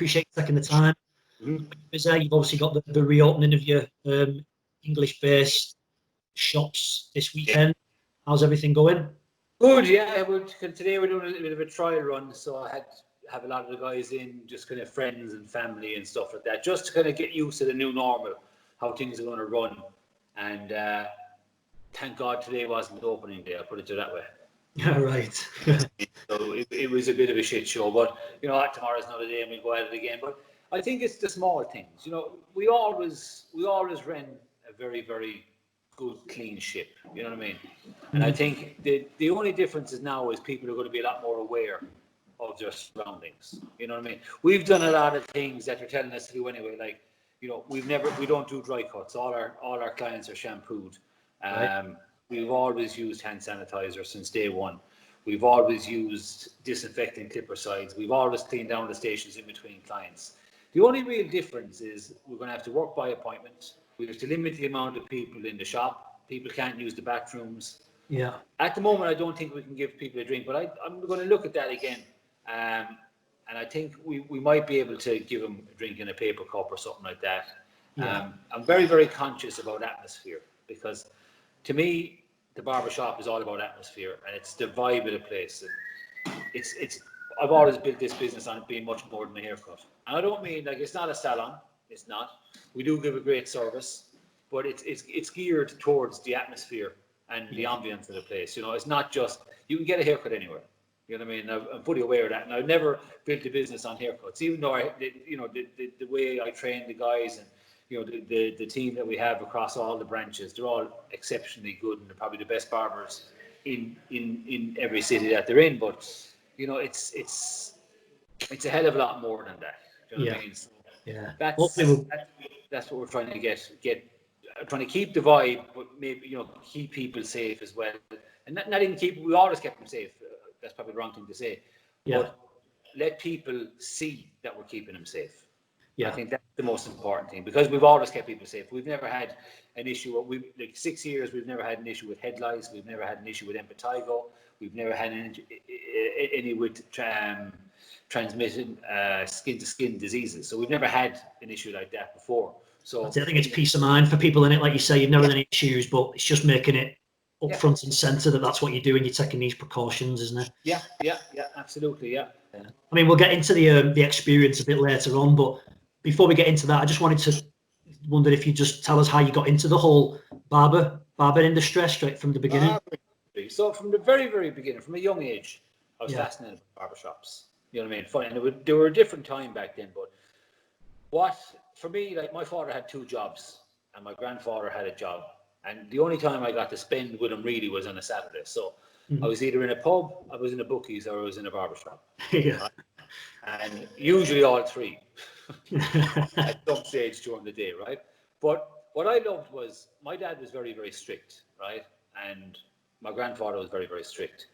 appreciate you taking the time. Mm-hmm. You've obviously got the reopening of your English-based shops this weekend. How's everything going? Good, yeah. Today we're doing a little bit of a trial run, so I had to have a lot of the guys in, just kind of friends and family and stuff like that, just to kind of get used to the new normal, how things are going to run. And thank God today wasn't the opening day, I'll put it that way. Yeah, right. So it was a bit of a shit show, but you know, tomorrow's another day and we'll go at it again. But I think it's the small things. You know, we always ran a very, very good, clean ship. You know what I mean? And I think the only difference is now is people are going to be a lot more aware of their surroundings. You know what I mean? We've done a lot of things that they're telling us to do anyway. Like, you know, we don't do dry cuts. All our clients are shampooed. Right. We've always used hand sanitizer since day one. We've always used disinfecting clipper sides. We've always cleaned down the stations in between clients. The only real difference is we're going to have to work by appointment. We have to limit the amount of people in the shop. People can't use the bathrooms. Yeah. At the moment, I don't think we can give people a drink, but I'm going to look at that again. And I think we might be able to give them a drink in a paper cup or something like that. Yeah. I'm very, very conscious about atmosphere because to me, the barbershop is all about atmosphere and it's the vibe of the place. And I've always built this business on it being much more than a haircut. And I don't mean like it's not a salon. It's not. We do give a great service, but it's geared towards the atmosphere and the ambience of the place. You know, it's not just you can get a haircut anywhere. You know what I mean? I'm fully aware of that, and I've never built a business on haircuts. Even though the way I train the guys and you know the team that we have across all the branches, they're all exceptionally good, and they're probably the best barbers in every city that they're in. But you know, it's a hell of a lot more than that. Do you know what I mean? So that's what we're trying to get. Trying to keep the vibe, but maybe keep people safe as well, and not even keep. We always kept them safe. That's probably the wrong thing to say. Yeah. But let people see that we're keeping them safe. Yeah. I think that's the most important thing because we've always kept people safe. We've never had an issue. Like 6 years, we've never had an issue with head lice. We've never had an issue with impetigo. We've never had any with transmitted skin-to-skin diseases. So we've never had an issue like that before. So I think it's peace of mind for people in it. Like you say, you've never had any issues, but it's just making it up front and centre that's what you're doing. You're taking these precautions, isn't it? Yeah, absolutely, yeah. I mean, we'll get into the experience a bit later on, but before we get into that, I just wanted to wonder if you just tell us how you got into the whole barber industry straight from the beginning. So from the very, very beginning, from a young age, I was fascinated by barbershops. You know what I mean? Funny, and they were a different time back then, but for me, like my father had 2 jobs and my grandfather had a job. And the only time I got to spend with him really was on a Saturday. So I was either in a pub, I was in a bookies, or I was in a barbershop. Yeah. Right? And usually all 3 at some stage during the day, right? But what I loved was my dad was very, very strict, right? And my grandfather was very, very strict.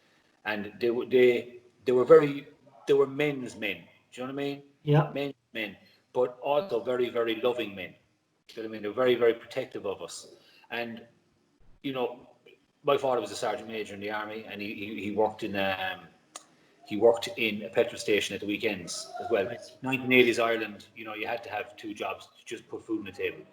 And they were men's men. Do you know what I mean? Yeah. Men, but also very, very loving men. Do you know what I mean? They're very, very protective of us. And, you know, my father was a sergeant major in the army, and he worked in a petrol station at the weekends as well. Right. 1980s Ireland, you know, you had to have 2 jobs to just put food on the table.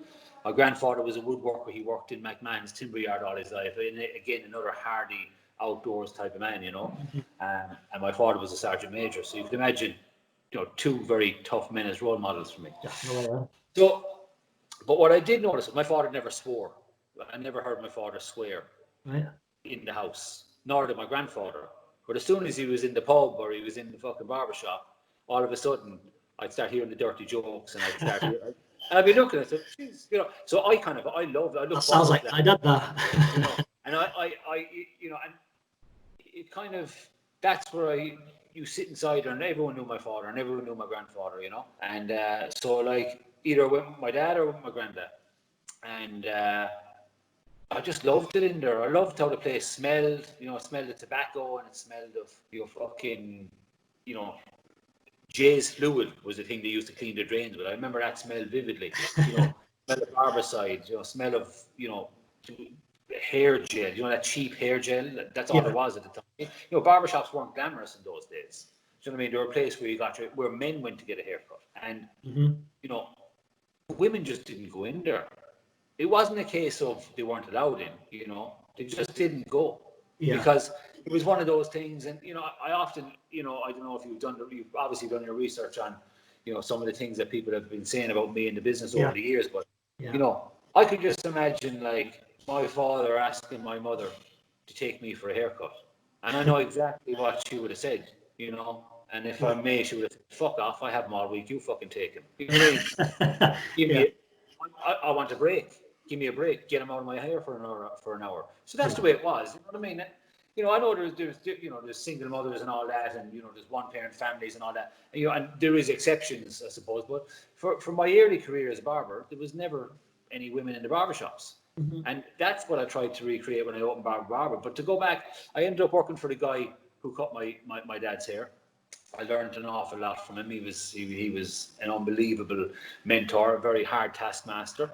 My grandfather was a woodworker. He worked in McMahon's timber yard all his life. And again, another hardy outdoors type of man, you know. And my father was a sergeant major. So you can imagine, you know, 2 very tough men as role models for me. Yeah. So, but what I did notice was my father never swore. I never heard my father swear in the house, nor did my grandfather. But as soon as he was in the pub or he was in the fucking barbershop, all of a sudden I'd start hearing the dirty jokes and I'd be looking at it, geez, you know. So I look. That sounds like I did that. You know, and I you know, and it kind of that's where you sit inside, and everyone knew my father and everyone knew my grandfather, you know, and so like either with my dad or with my granddad, and I just loved it in there. I loved how the place smelled. You know, it smelled of tobacco and it smelled of fucking, you know, Jay's fluid was the thing they used to clean the drains with. I remember that smell vividly. You know, smell of barbicide. You know, smell of hair gel. You know, that cheap hair gel. That's all there was at the time. You know, barbershops weren't glamorous in those days. you know what I mean? They were a place where where men went to get a haircut, and Mm-hmm. you know, women just didn't go in there. It wasn't a case of they weren't allowed in, you know, they just didn't go Yeah. because it was one of those things. And, you know, I often, you know, I don't know if you've obviously done your research on, you know, some of the things that people have been saying about me in the business over the years, but, you know, I could just imagine like my father asking my mother to take me for a haircut. And I know exactly what she would have said, you know, and if I may, she would have said, fuck off, I have them all week, you fucking take him. You know what I mean? Give me I want a break. Give me a break. Get him out of my hair for an hour. So that's the way it was. You know what I mean? You know, I know there's you know, there's single mothers and all that, and you know, there's one parent families and all that. And, you know, and there is exceptions, I suppose. But for my early career as a barber, there was never any women in the barbershops. Mm-hmm. And that's what I tried to recreate when I opened Barber Barber. But to go back, I ended up working for the guy who cut my dad's hair. I learned an awful lot from him. He was an unbelievable mentor, a very hard taskmaster.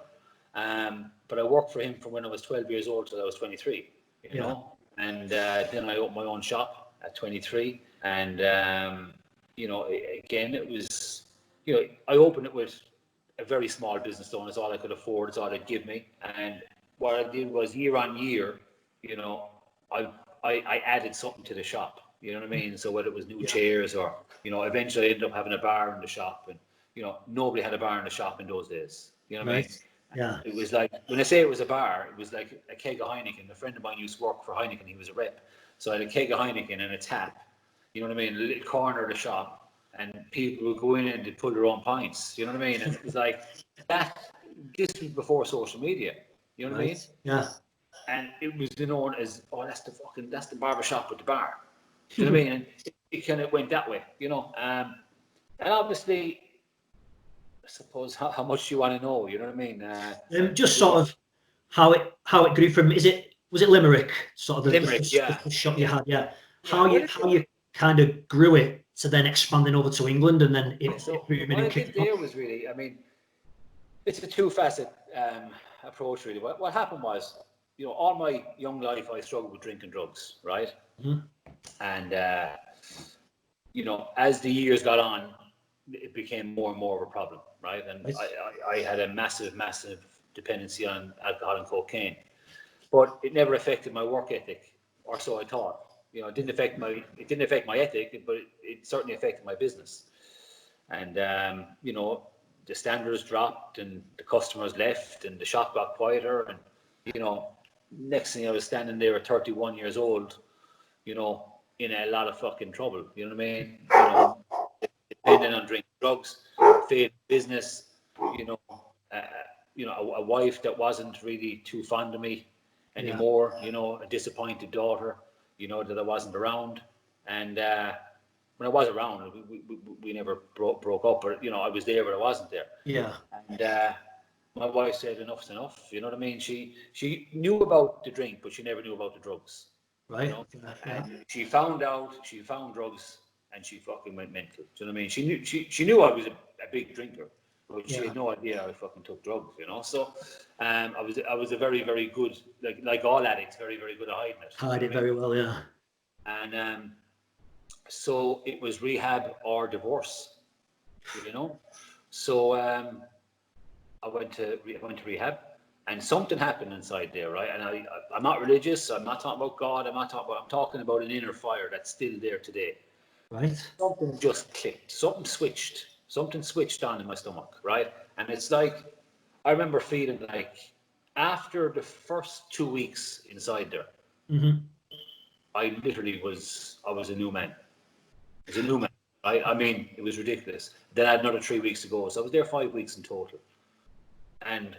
But I worked for him from when I was 12 years old till I was 23, you know. And then I opened my own shop at 23. And, you know, again, it was, you know, I opened it with a very small business loan. It's all I could afford. It's all they'd give me. And what I did was year on year, you know, I added something to the shop. You know what I mean? So whether it was new chairs or, you know, eventually I ended up having a bar in the shop. And, you know, nobody had a bar in the shop in those days. You know what I mean? Yeah. It was like, when I say it was a bar, it was like a keg of Heineken. A friend of mine used to work for Heineken. He was a rep. So I had a keg of Heineken and a tap. You know what I mean? A little corner of the shop. And people would go in and they'd pull their own pints. You know what I mean? And it was like that. This was before social media. You know what I mean? Yeah. And it was known as, oh, that's the barber shop with the bar. Do you know what I mean? And it kind of went that way, you know. And obviously, I suppose how much you want to know, you know what I mean? Just sort of how it grew from. Was it Limerick? Sort of Limerick, the shop you had, How well, you kind of grew it to then expanding over to England and then so improving what I and did kicking there off. was really, I mean, it's a two-facet approach, really. What happened was, you know, all my young life I struggled with drinking drugs, right? Mm-hmm. And you know, as the years got on, it became more and more of a problem, right? And I had a massive dependency on alcohol and cocaine, but it never affected my work ethic, or so I thought. You know, it didn't affect my ethic, but it certainly affected my business. And you know, the standards dropped, and the customers left, and the shop got quieter. And you know, next thing I was standing there at 31 years old, you know, in a lot of fucking trouble. You know what I mean? You know, depending on drinking drugs, failed business. You know, uh, you know, a wife that wasn't really too fond of me anymore. You know, a disappointed daughter. You know, that I wasn't around. And when I was around, we never broke up. But you know, I was there, but I wasn't there. Yeah. And my wife said, "Enough's enough." You know what I mean? She knew about the drink, but she never knew about the drugs. Right. You know? And she found drugs, and she fucking went mental. Do you know what I mean? She knew I was a big drinker, but she had no idea I fucking took drugs. You know, so I was a very, very good, like all addicts, very, very good at hiding it. Hide it very well, yeah. And so it was rehab or divorce. You know, so I went to rehab. And something happened inside there, right? And I'm not religious. I'm not talking about God. I'm talking about an inner fire that's still there today. Right. Something just clicked. Something switched. Something switched on in my stomach, right? And it's like, I remember feeling like after the first 2 weeks inside there, Mm-hmm. I was a new man. I was a new man. I mean, it was ridiculous. Then I had another 3 weeks to go. So I was there 5 weeks in total. And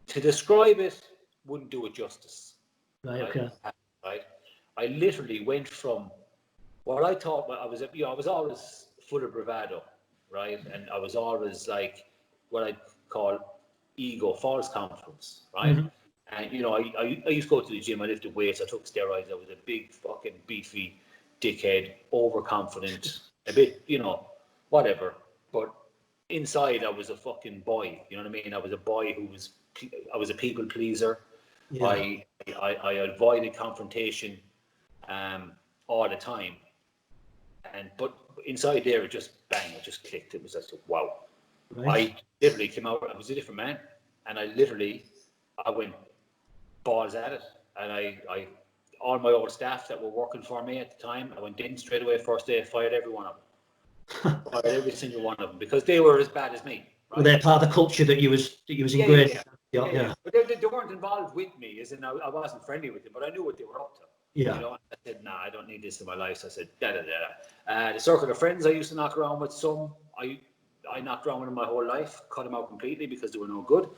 to describe it wouldn't do it justice. Right. Okay. Right. I literally went from what I thought I was always full of bravado, right? And I was always like what I call ego, false confidence, right? Mm-hmm. And you know, I used to go to the gym. I lifted weights. I took steroids. I was a big fucking beefy dickhead, overconfident, a bit, you know, whatever. But inside, I was a fucking boy. You know what I mean? I was a boy I was a people pleaser. Yeah. I avoided confrontation all the time. But inside there, it just bang, it just clicked. It was just wow. Right. I literally came out. I was a different man, and I went balls at it, and I all my old staff that were working for me at the time, I went in straight away. First day, I fired every one of them. Fired every single one of them because they were as bad as me. Right? Well, they're part of the culture that you was ingrained. Yeah. But they weren't involved with me, as in I wasn't friendly with them, but I knew what they were up to. Yeah. You know, I said, nah, I don't need this in my life. So I said, The circle of friends I used to knock around with, some I knocked around with them my whole life, cut them out completely because they were no good.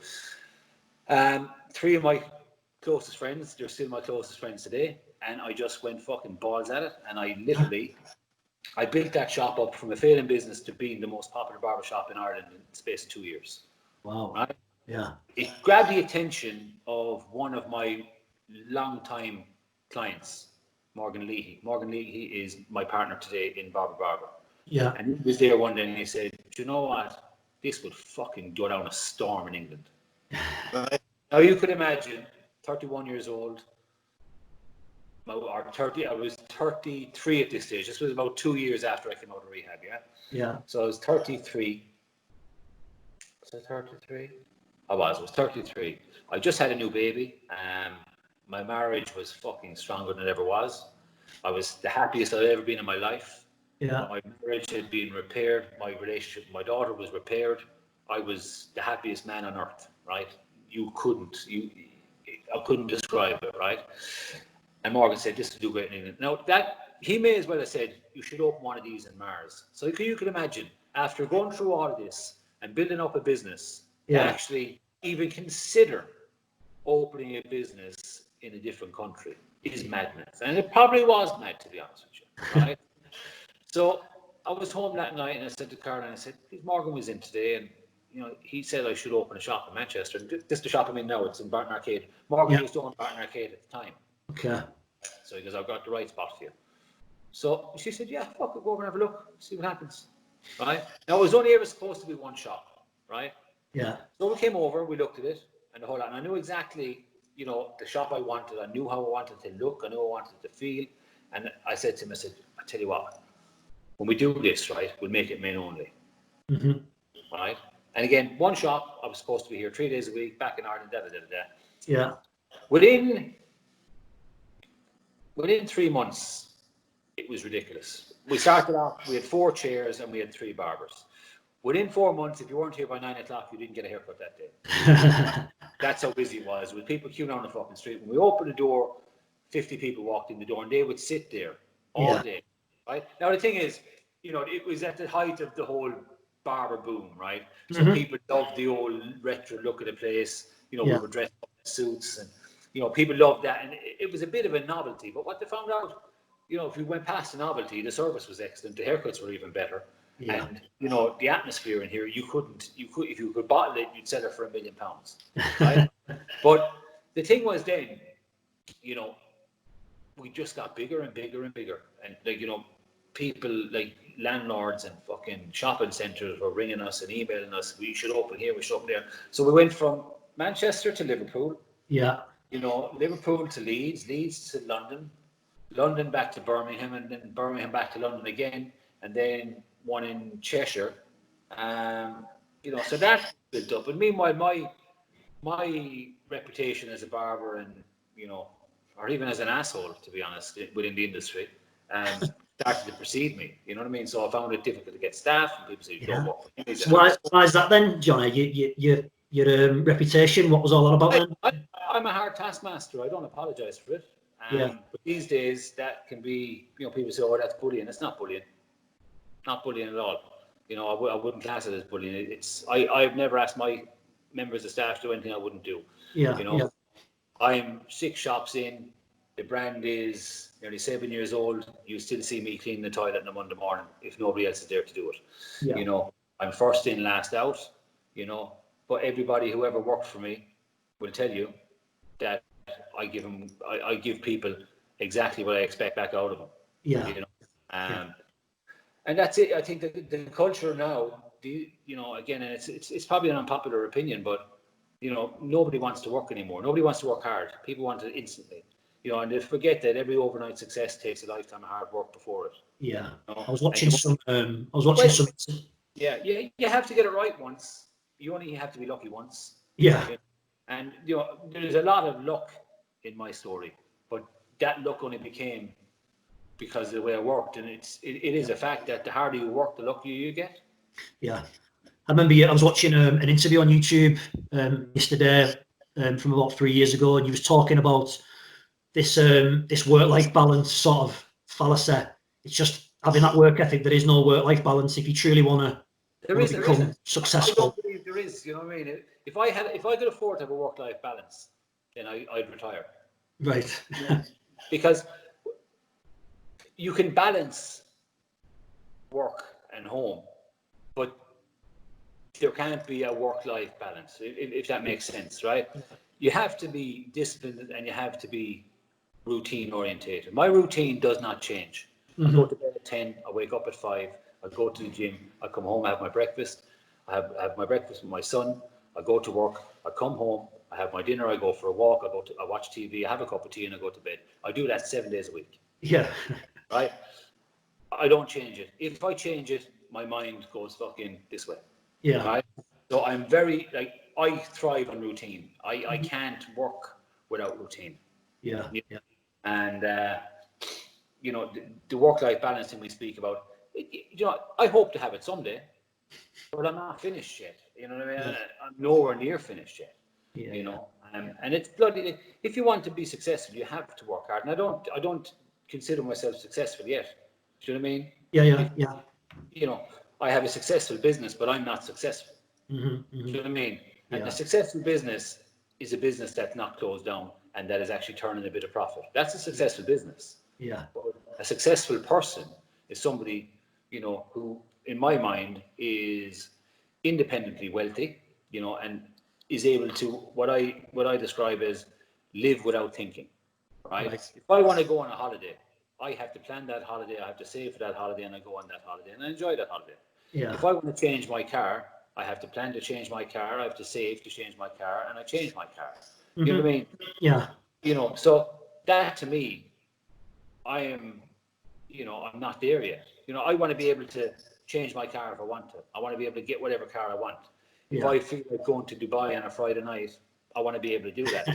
3 of my closest friends, they're still my closest friends today, and I just went fucking balls at it, and I built that shop up from a failing business to being the most popular barber shop in Ireland in the space of 2 years. Wow. Right? Yeah. It grabbed the attention of one of my long-time clients, Morgan Leahy. Morgan Leahy is my partner today in Barber Barber. Yeah. And he was there one day and he said, do you know what? This would fucking go down a storm in England. Now you could imagine, 31 years old, or 30, I was 33 at this stage. This was about 2 years after I came out of rehab, yeah? Yeah. So I was 33. Was I 33? I was 33. I just had a new baby. My marriage was fucking stronger than it ever was. I was the happiest I'd ever been in my life. Yeah. My marriage had been repaired. My relationship with my daughter was repaired. I was the happiest man on earth, right? I couldn't describe it, right? And Morgan said, this will do great in England. Now, he may as well have said, you should open one of these in Mars. So you can imagine, after going through all of this and building up a business, actually even consider opening a business in a different country is madness. And it probably was mad, to be honest with you, right? So I was home that night and I said to Caroline, I said, Morgan was in today and he said I should open a shop in Manchester. And this is the shop I'm in now, it's in Barton Arcade. Morgan used to own Barton Arcade at the time. Okay. So he goes, I've got the right spot for you. So she said, yeah, fuck it, go over and have a look, see what happens. Right? Now it was only ever supposed to be one shop, right? Yeah. So we came over, we looked at it and the whole lot. And I knew exactly, the shop I wanted. I knew how I wanted it to look. I knew I wanted it to feel. And I said to him, I tell you what, when we do this, right, we'll make it men only. Mm-hmm. Right? And again, one shop, I was supposed to be here 3 days a week, back in Ireland, Yeah. Within 3 months, it was ridiculous. We started off, we had 4 chairs and we had 3 barbers. Within 4 months, if you weren't here by 9 o'clock, you didn't get a haircut that day. That's how busy it was, with people queuing on the fucking street. When we opened the door, 50 people walked in the door and they would sit there all day. Right? Now, the thing is, it was at the height of the whole barber boom, right? So people loved the old retro look of the place. We were dressed up in suits and, people loved that. And it was a bit of a novelty. But what they found out, if you went past the novelty, the service was excellent. The haircuts were even better. Yeah. And, the atmosphere in here, if you could bottle it, you'd sell it for £1 million. Right? But the thing was then, we just got bigger and bigger and bigger. And, people like landlords and fucking shopping centres were ringing us and emailing us, we should open here, we should open there. So we went from Manchester to Liverpool. Yeah. Liverpool to Leeds, Leeds to London, London back to Birmingham, and then Birmingham back to London again, and then one in Cheshire. So that built up. And meanwhile, my reputation as a barber and, or even as an asshole, to be honest, within the industry, started to precede me. You know what I mean? So I found it difficult to get staff, and people say, "Don't work." So why is that then, Johnny? Your reputation, what was all that about then? I'm a hard taskmaster. I don't apologise for it. But these days, that can be, people say, "Oh, that's bullying." It's not bullying. Not bullying at all. I wouldn't class it as bullying. I've never asked my members of staff to do anything I wouldn't do. I'm 6 shops in. The brand is nearly 7 years old. You still see me clean the toilet on a Monday morning if nobody else is there to do it. Yeah. I'm first in, last out. But everybody who ever worked for me will tell you that I give people exactly what I expect back out of them. Yeah. And that's it. I think that the culture now, again, and it's probably an unpopular opinion, but nobody wants to work anymore. Nobody wants to work hard. People want it instantly. You know, and they forget that every overnight success takes a lifetime of hard work before it. Yeah. You know? I was watching some. Yeah, you have to get it right once. You only have to be lucky once. Yeah. And you know, there's a lot of luck in my story, but that luck only became because of the way I worked, and it is a fact that the harder you work, the luckier you get. Yeah. I remember I was watching an interview on YouTube yesterday from about 3 years ago, and you was talking about this work-life balance sort of fallacy. It's just having that work ethic. There is no work-life balance if you truly want to become successful. I don't believe there is. You know what I mean? If I could afford to have a work-life balance, then I'd retire. Right. Because you can balance work and home, but there can't be a work-life balance, if that makes sense, right? You have to be disciplined and you have to be routine orientated. My routine does not change. I go to bed at 10, I wake up at 5, I go to the gym, I come home, I have my breakfast, I have my breakfast with my son, I go to work, I come home, I have my dinner, I go for a walk, I watch TV, I have a cup of tea and I go to bed. I do that 7 days a week. Yeah. Right? I don't change it. If I change it, my mind goes fucking this way. Yeah. Right? So I'm very, like, I thrive on routine. I can't work without routine. Yeah. Yeah. And, you know, the work-life balance thing we speak about, you know, I hope to have it someday, but I'm not finished yet. You know what I mean? Yeah. I'm nowhere near finished yet. Yeah. You know, and it's bloody. If you want to be successful, you have to work hard. And I don't consider myself successful yet. Do you know what I mean? Yeah. You know, I have a successful business, but I'm not successful. Do you know what I mean? And a successful business is a business that's not closed down and that is actually turning a bit of profit. That's a successful business. Yeah. But a successful person is somebody, you know, who, in my mind, is independently wealthy, you know, and is able to what I describe as live without thinking. Right? If I want to go on a holiday, I have to plan that holiday, I have to save for that holiday, and I go on that holiday and I enjoy that holiday. Yeah. If I want to change my car, I have to plan to change my car, I have to save to change my car, and I change my car. You know what I mean? Yeah. You know, so that to me, I am, you know, I'm not there yet. You know, I want to be able to change my car if I want to. I want to be able to get whatever car I want. If I feel like going to Dubai on a Friday night, I want to be able to do that.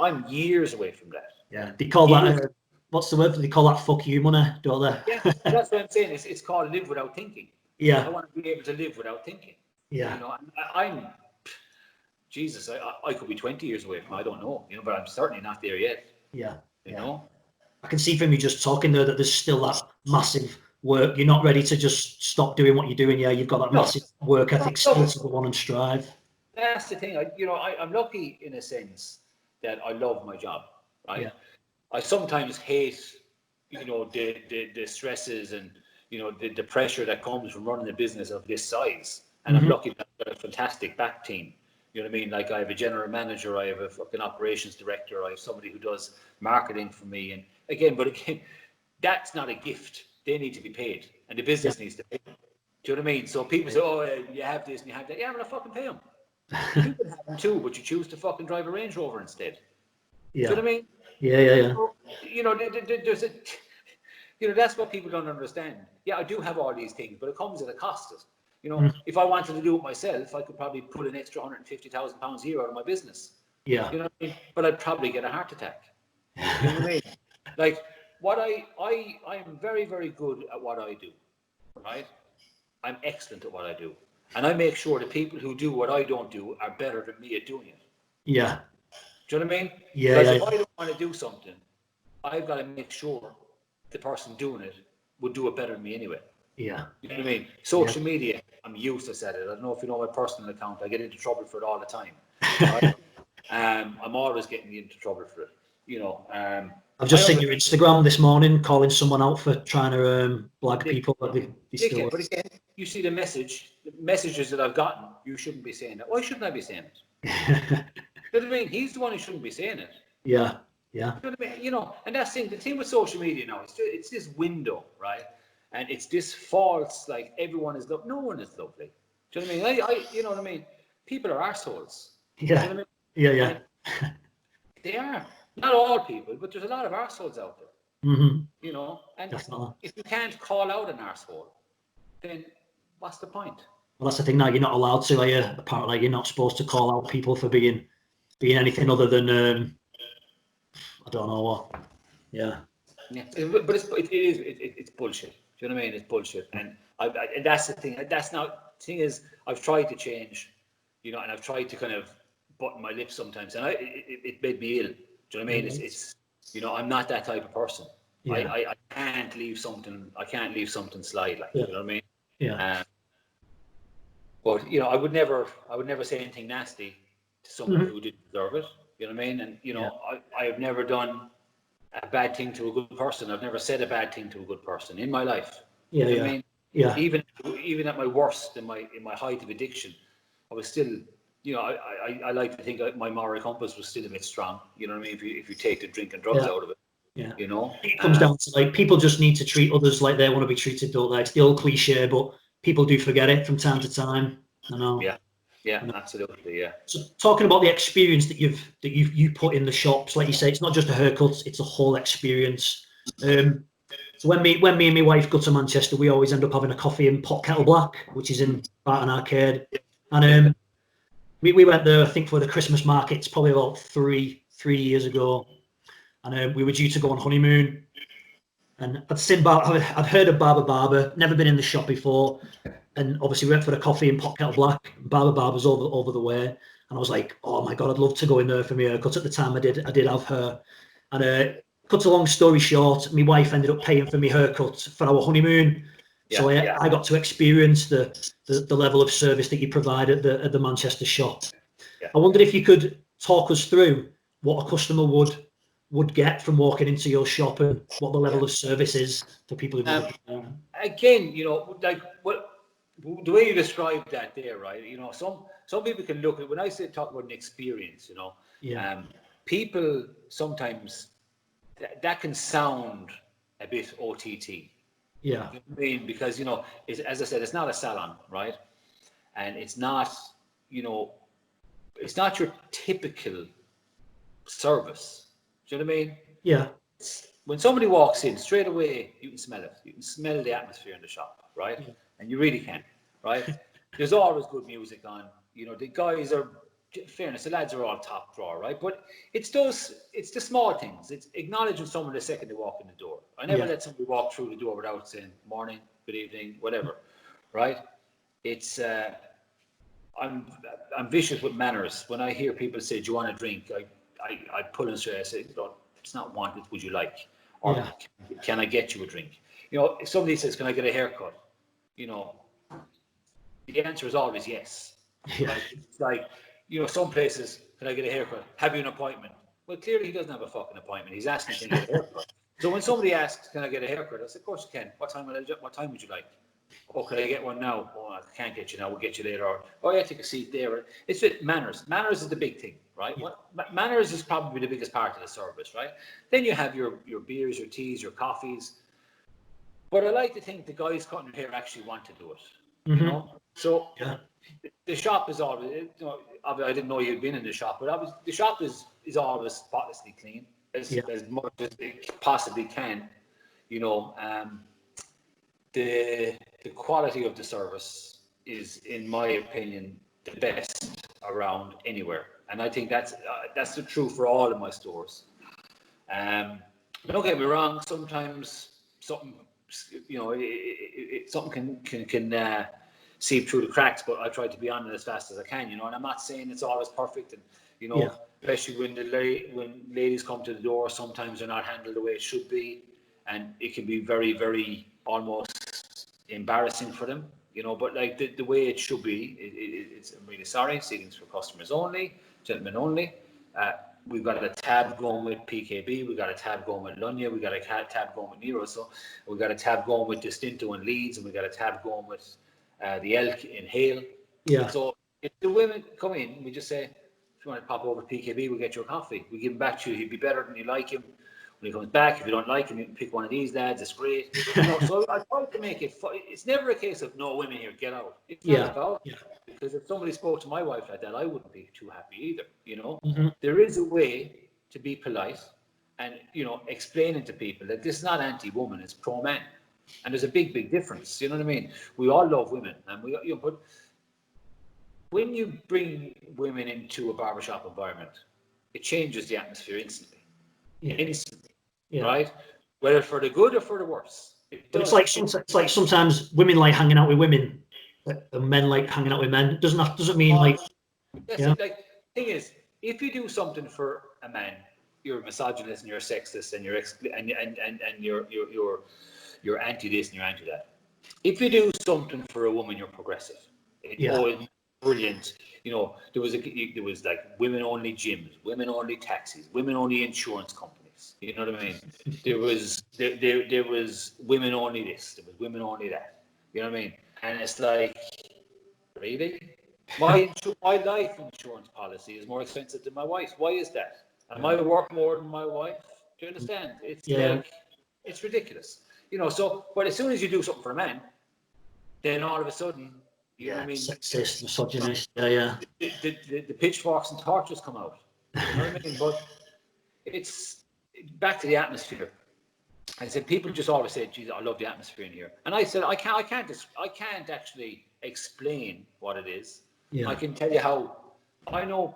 I'm years away from that. Yeah. They call that, what's the word? They call that fuck you money, don't they? Yeah, that's what I'm saying. It's called live without thinking. Yeah. I want to be able to live without thinking. Yeah. You know, I'm Jesus, I could be 20 years away from it, I don't know, you know, but I'm certainly not there yet. Yeah. You know? I can see from you just talking there that there's still that massive work. You're not ready to just stop doing what you're doing. Yeah, you've got that massive work ethic still to go on and strive. That's the thing. I'm lucky in a sense that I love my job, right? Yeah. I sometimes hate, you know, the stresses and, you know, the pressure that comes from running a business of this size. And I'm lucky that I've got a fantastic back team. You know what I mean? Like I have a general manager, I have a fucking operations director, I have somebody who does marketing for me. And again, that's not a gift. They need to be paid, and the business needs to pay them. Do you know what I mean? So people say, "Oh, you have this and you have that." Yeah, I'm gonna fucking pay them. You can have them too, but you choose to fucking drive a Range Rover instead. Yeah. Do you know what I mean? Yeah. So, you know, there's a, you know, that's what people don't understand. Yeah, I do have all these things, but it comes at a cost. You know, if I wanted to do it myself, I could probably put an extra £150,000 a year out of my business. Yeah. You know what I mean? But I'd probably get a heart attack. You know what I mean? Like what I'm very, very good at what I do, right? I'm excellent at what I do. And I make sure the people who do what I don't do are better than me at doing it. Yeah. Do you know what I mean? Yeah. Because if I don't want to do something, I've got to make sure the person doing it would do it better than me anyway. Yeah. You know what I mean? Social media, I'm useless at it. I don't know if you know my personal account. I get into trouble for it all the time. Right? I'm always getting into trouble for it. You know. I've just seen your Instagram this morning calling someone out for trying to blag people, but they still. But again, you see the messages that I've gotten. You shouldn't be saying that. Why shouldn't I be saying it? You know what I mean? He's the one who shouldn't be saying it. Yeah. You know what I mean? You know, and that's the thing with social media now. It's this window, right? And it's this false, like everyone is lovely. No one is lovely. Do you know what I mean? You know what I mean? People are assholes. Yeah. Do you know what I mean? Yeah. And they are. Not all people, but there's a lot of arseholes out there, you know. And Definitely. if you can't call out an arsehole, then what's the point? Well, that's the thing now. You're not allowed to, are you? Apparently, you're not supposed to call out people for being anything other than I don't know what. Yeah. Yeah, but it's bullshit. Do you know what I mean? It's bullshit, and and that's the thing. That's not the thing is I've tried to change, you know, and I've tried to kind of button my lips sometimes, and it made me ill. Do you know what I mean? It's you know, I'm not that type of person. Yeah. I can't leave something. I can't leave something slide. Like, you know what I mean? Yeah. But you know, I would never say anything nasty to someone who didn't deserve it. You know what I mean? And you know, I have never done a bad thing to a good person. I've never said a bad thing to a good person in my life. Yeah. You know Yeah. what I mean? Yeah. Even at my worst, in my height of addiction, I was still, you know, I like to think my moral compass was still a bit strong. You know what I mean? If you take the drink and drugs out of it, Yeah. you know. It comes down to like people just need to treat others like they want to be treated, don't they? It's the old cliche, but people do forget it from time to time. I know. Yeah. Yeah, absolutely. Yeah. So talking about the experience that you put in the shops, like you say, it's not just a haircut; it's a whole experience. So when me and my wife go to Manchester, we always end up having a coffee in Pot Kettle Black, which is in Barton Arcade, and we went there I think for the Christmas markets probably about three years ago, and we were due to go on honeymoon. And I'd heard of Barber Barber, never been in the shop before, and obviously we went for the coffee in Pot Kettle Black. Barber Barber's over the way, and I was like, oh my god, I'd love to go in there for my haircut. At the time, I did have her, and cut a long story short, my wife ended up paying for my haircut for our honeymoon. So I got to experience the level of service that you provide at the Manchester shop. Yeah. I wondered if you could talk us through what a customer would get from walking into your shop and what the level of service is for people who Again, you know, like what the way you described that there, right? You know, some people can look at when I say talk about an experience, you know, people sometimes that can sound a bit OTT. Yeah. You know what I mean? Because you know, as I said, it's not a salon, right? And it's not, you know, it's not your typical service. Do you know what I mean? Yeah. When somebody walks in, straight away you can smell it. You can smell the atmosphere in the shop, right? Yeah. And you really can, right? There's always good music on. You know, the guys are, in fairness, the lads are all top drawer, right? But it's the small things. It's acknowledging someone the second they walk in the door. I never let somebody walk through the door without saying morning, good evening, whatever, right? It's I'm vicious with manners. When I hear people say, "Do you want a drink?" I pull them straight. I say, "No, it's not wanted. Would you like? Or can I get you a drink?" You know, if somebody says, "Can I get a haircut?" You know, the answer is always yes. Yeah. Right? It's like, you know, some places, "Can I get a haircut? Have you an appointment?" Well, clearly he doesn't have a fucking appointment. He's asking, "Can I get a haircut?" So when somebody asks, "Can I get a haircut?" I say, "Of course you can. What time would you like?" "Oh, can I get one now?" "Oh, I can't get you now. We'll get you later." Or, "Oh, yeah, take a seat there." It's with manners. Manners is the big thing, right? Manners is probably the biggest part of the service, right? Then you have your beers, your teas, your coffees. But I like to think the guys cutting your hair actually want to do it, you know? So the shop is always, you know, I didn't know you'd been in the shop, but the shop is always spotlessly clean, as much as it possibly can, you know. The quality of the service is, in my opinion, the best around anywhere, and I think that's the truth for all of my stores. Don't get me wrong. Sometimes something, you know, something can seep through the cracks, but I try to be on it as fast as I can, you know. And I'm not saying it's always perfect, and you know, especially when ladies come to the door, sometimes they're not handled the way it should be, and it can be very, very almost embarrassing for them, you know. But like the way it should be, it's, I'm really sorry. Seatings for customers only, gentlemen only. We've got a tab going with PKB, we've got a tab going with Lunya, we've got a tab going with Nero, so we've got a tab going with Distinto and Leeds, and we've got a tab going with the Elk in Hale. Yeah. So if the women come in, we just say, "If you want to pop over to PKB, we'll get you a coffee. We give him back to you. He'd be better than you like him. When he comes back, if you don't like him, you can pick one of these lads. It's great." You know, so I try to make it it's never a case of no women here, get out. It's not about because if somebody spoke to my wife like that, I wouldn't be too happy either. You know, there is a way to be polite and, explaining to people that this is not anti-woman, it's pro-man. And there's a big difference. You know what I mean? We all love women, and but when you bring women into a barbershop environment, it changes the atmosphere instantly. Instantly, right? Whether for the good or for the worse. But it's like sometimes women like hanging out with women, and men like hanging out with men. It doesn't mean like. Like, the thing is, if you do something for a man, you're misogynist and you're sexist and you're anti this and you're anti that. If you do something for a woman, you're progressive. It's brilliant. There was like women only gyms, women only taxis, women only insurance companies. You know what I mean? There was women only this, there was women only that. You know what I mean? And it's like, really? My life insurance policy is more expensive than my wife's. Why is that? Am I worth more than my wife? Do you understand? It's like, it's ridiculous. So, but as soon as you do something for a man, then all of a sudden, you know what I mean? Sexist, misogynist, The pitchforks and torches come out. You know what I mean? But it's back to the atmosphere. I said, people just always say, geez, I love the atmosphere in here. And I said, I can't actually explain what it is. I can tell you how. I know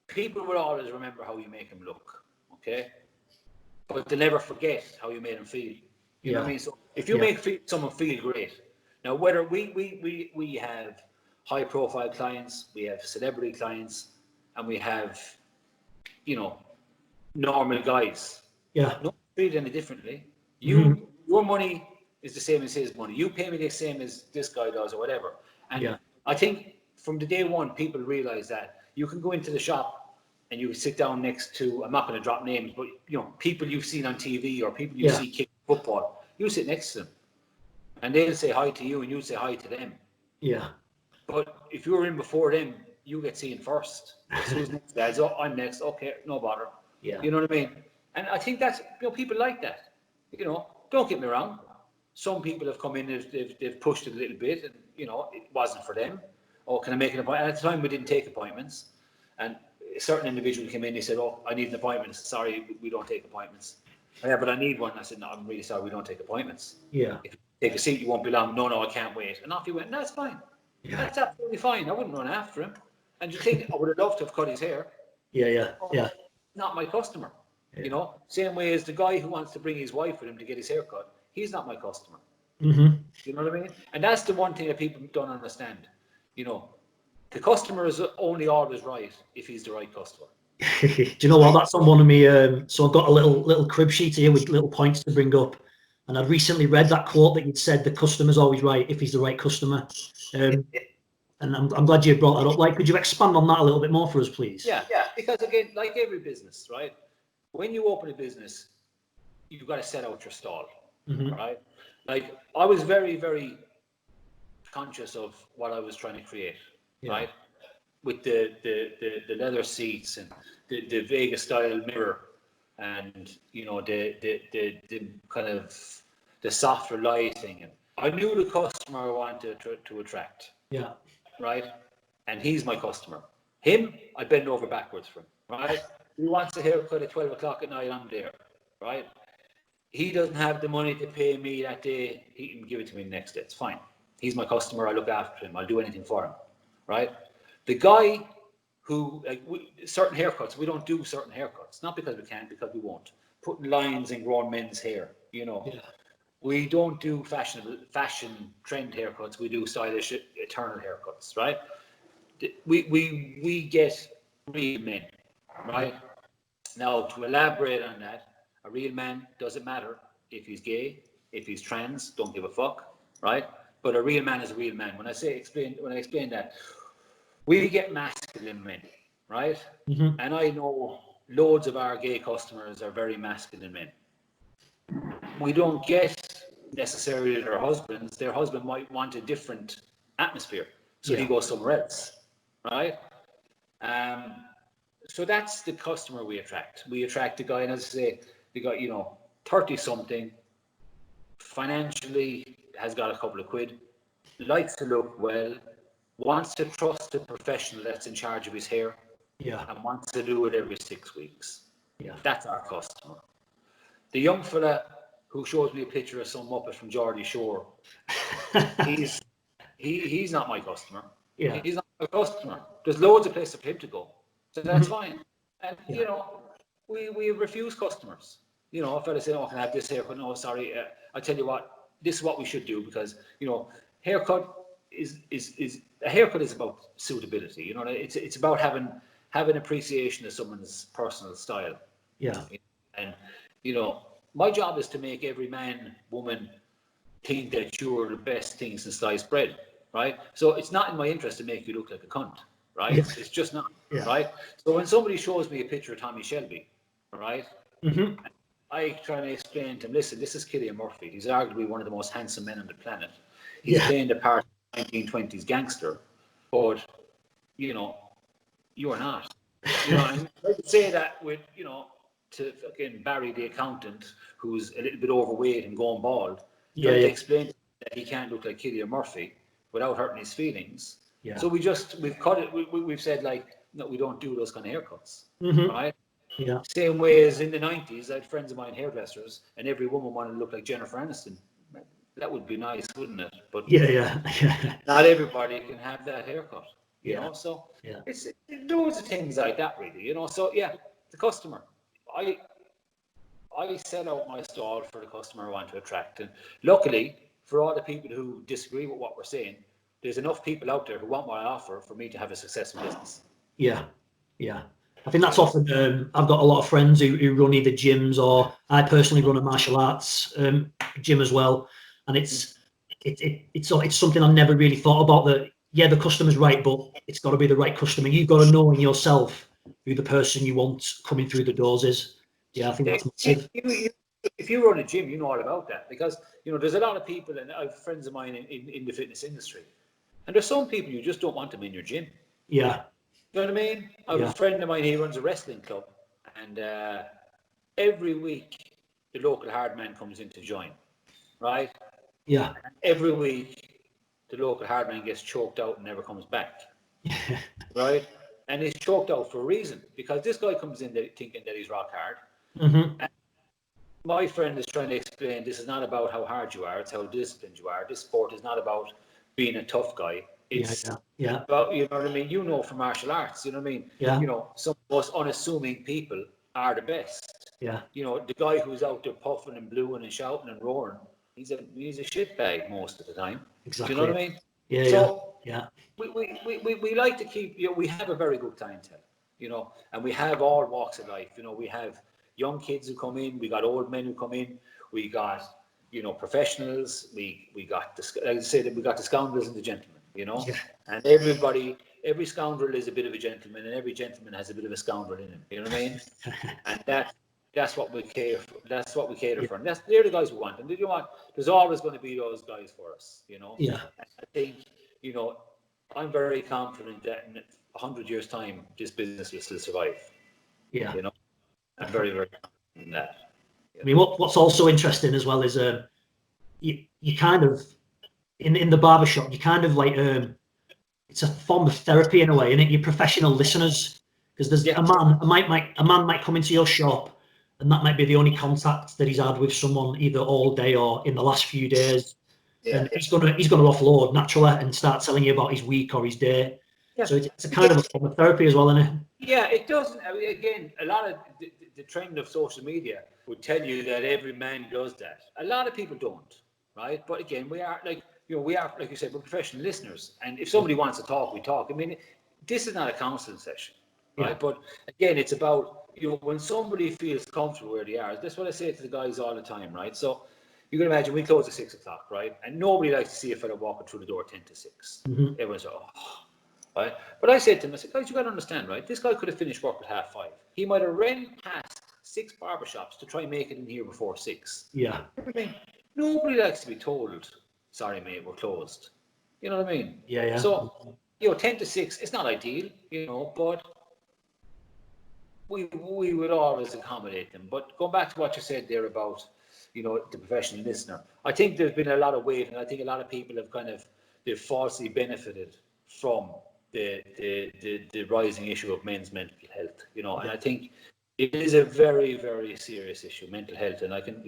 people will always remember how you make them look, okay? But they'll never forget how you made them feel. You know what I mean? So if you make someone feel great, now whether we have high profile clients, we have celebrity clients, and we have, normal guys. No treat any differently. Your money is the same as his money. You pay me the same as this guy does or whatever. And I think from the day one, people realize that you can go into the shop and you sit down next to, I'm not going to drop names, but people you've seen on TV or people you see kick football, you sit next to them and they'll say hi to you and you say hi to them. Yeah. But if you're in before them, you get seen first. So who's next, guys? Oh, I'm next. Okay, no bother. Yeah. You know what I mean? And I think that's, people like that. Don't get me wrong. Some people have come in, they've pushed it a little bit and, it wasn't for them. Oh, can I make an appointment? At the time, we didn't take appointments. And a certain individual came in, he said, oh, I need an appointment. Sorry, we don't take appointments. Oh, yeah, but I need one. I said, no, I'm really sorry, we don't take appointments. Yeah. If you take a seat, you won't be long. No, I can't wait. And off he went. No, that's fine. Yeah. That's absolutely fine. I wouldn't run after him. And you think, I would have loved to have cut his hair. Yeah. Not my customer. Same way as the guy who wants to bring his wife with him to get his hair cut. He's not my customer. Mm-hmm. You know what I mean? And that's the one thing that people don't understand. The customer is only always right if he's the right customer. Do you know what? That's on one of me. So I've got a little crib sheet here with little points to bring up. And I'd recently read that quote that you'd said, the customer's always right if he's the right customer. And I'm glad you brought that up. Like, could you expand on that a little bit more for us, please? Yeah. Because again, like every business, right? When you open a business, you've got to set out your stall, right? Like, I was very, very conscious of what I was trying to create, right? With the leather seats and the Vegas style mirror and the kind of the softer lighting, and I knew the customer I wanted to attract. Yeah. Right? And he's my customer. Him, I bend over backwards for him, right? He wants a haircut at 12 o'clock at night, I'm there, right? He doesn't have the money to pay me that day, he can give it to me the next day, it's fine. He's my customer, I look after him, I'll do anything for him, right? The guy who, certain haircuts, we don't do certain haircuts, not because we can't, because we won't. Putting lines in grown men's hair, We don't do fashion trend haircuts, we do stylish eternal haircuts, right? We get real men, right? Now, to elaborate on that, a real man doesn't matter if he's gay, if he's trans, don't give a fuck, right? But a real man is a real man. When I explain that, we get masculine men, right? Mm-hmm. And I know loads of our gay customers are very masculine men. We don't get necessarily their husbands. Their husband might want a different atmosphere, so he goes somewhere else, right? So that's the customer we attract. We attract the guy, and as I say, the guy, 30-something, financially has got a couple of quid, likes to look well, wants to trust a professional that's in charge of his hair, and wants to do it every 6 weeks. Yeah. That's our customer. The young fella who shows me a picture of some Muppet from Geordie Shore, he's not my customer. Yeah. He's not my customer. There's loads of places for him to go, so that's fine. And we refuse customers. If a fella say, "Oh, can I have this haircut?" No, sorry. I tell you what, this is what we should do, because haircut is a haircut is about suitability. It's about having appreciation of someone's personal style. Yeah. And my job is to make every man, woman think that you're the best thing since sliced bread, right? So it's not in my interest to make you look like a cunt, right? Yeah. It's just not, Yeah. right? So when somebody shows me a picture of Tommy Shelby, right, I try to explain to him, listen, this is Cillian Murphy. He's arguably one of the most handsome men on the planet. He's playing the part of 1920s gangster, but you're not. And I could say that with to fucking Barry the accountant, who's a little bit overweight and going bald, trying to explain that he can't look like Cillian Murphy without hurting his feelings. Yeah. So we've cut it. We've said, like, no, we don't do those kind of haircuts, right? Yeah. Same way as in the 90s, I had friends of mine, hairdressers, and every woman wanted to look like Jennifer Aniston. That would be nice, wouldn't it? But Yeah. not everybody can have that haircut. So Yeah. it's loads of things like that, really. So the customer. I set out my stall for the customer I want to attract, and luckily for all the people who disagree with what we're saying, there's enough people out there who want my offer for me to have a successful business. Yeah. I think that's often. I've got a lot of friends who run either gyms, or I personally run a martial arts gym as well, and it's something I've never really thought about. That the customer's right, but it's got to be the right customer. You've got to know in yourself who the person you want coming through the doors is. Yeah, I think that's massive. If you run a gym, you know all about that, because there's a lot of people, and I have friends of mine in the fitness industry, and there's some people you just don't want them in your gym. Yeah. You know what I mean? I have a friend of mine, he runs a wrestling club, and every week the local hard man comes in to join, right? Yeah. And every week the local hard man gets choked out and never comes back, right? And he's choked out for a reason, because this guy comes in thinking that he's rock hard. And my friend is trying to explain, this is not about how hard you are, it's how disciplined you are. This sport is not about being a tough guy. It's about, you know what I mean? From martial arts, you know what I mean? Yeah. Some of the most unassuming people are the best. Yeah. The guy who's out there puffing and blowing and shouting and roaring, he's a shitbag most of the time. Exactly. Do you know what I mean? Yeah. So yeah. we like to keep, we have a very good clientele, and we have all walks of life. We have young kids who come in, we got old men who come in, we got, professionals, we got like I said, we got the scoundrels and the gentlemen, and every scoundrel is a bit of a gentleman, and every gentleman has a bit of a scoundrel in him. You know what I mean? And that's what we cater for. That's what we cater for, and they're the guys we want. And there's always going to be those guys for us. Yeah. And I think, I'm very confident that in 100 years' time, this business will still survive. Yeah. I'm very, very confident in that. I mean, what's also interesting as well is you kind of in the barbershop, you kind of like it's a form of therapy in a way, isn't it? You're professional listeners, because there's a man might come into your shop, and that might be the only contact that he's had with someone either all day or in the last few days. And he's gonna offload naturally and start telling you about his week or his day. So it's a kind of a form of therapy as well, isn't it? Yeah, it doesn't. I mean, again, a lot of the trend of social media would tell you that every man does that. A lot of people don't, right? But again, we are like you said, we're professional listeners, and if somebody wants to talk, we talk. I mean, this is not a counselling session, right? Yeah. But again, it's about when somebody feels comfortable where they are. That's what I say to the guys all the time, right? So you can imagine we close at 6 o'clock, right? And nobody likes to see a fella walking through the door 10 to 6. Everyone's like, oh. Right? But I said to him, I said, guys, you got to understand, right? This guy could have finished work at 5:30. He might have ran past 6 barbershops to try and make it in here before 6. Yeah. I mean, nobody likes to be told, sorry, mate, we're closed. You know what I mean? Yeah. So, 10 to 6, it's not ideal, but we would always accommodate them. But going back to what you said there about, the professional listener, I think there's been a lot of weight, and I think a lot of people have they've falsely benefited from the rising issue of men's mental health, and I think it is a very, very serious issue, mental health. And I can,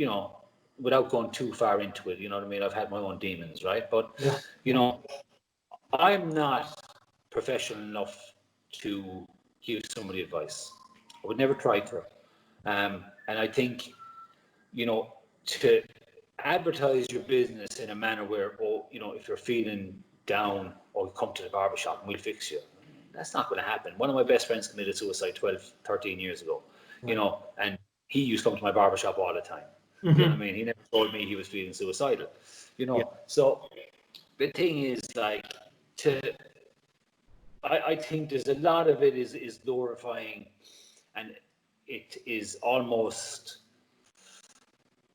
without going too far into it, you know what I mean? I've had my own demons, right? But, Yeah. I'm not professional enough to give somebody advice. I would never try to. And I think, to advertise your business in a manner where, if you're feeling down, or come to the barbershop and we'll fix you. That's not going to happen. One of my best friends committed suicide 12, 13 years ago, and he used to come to my barbershop all the time. You know what I mean? He never told me he was feeling suicidal, Yeah. So the thing is, like, I think there's a lot of it is glorifying, and it is almost,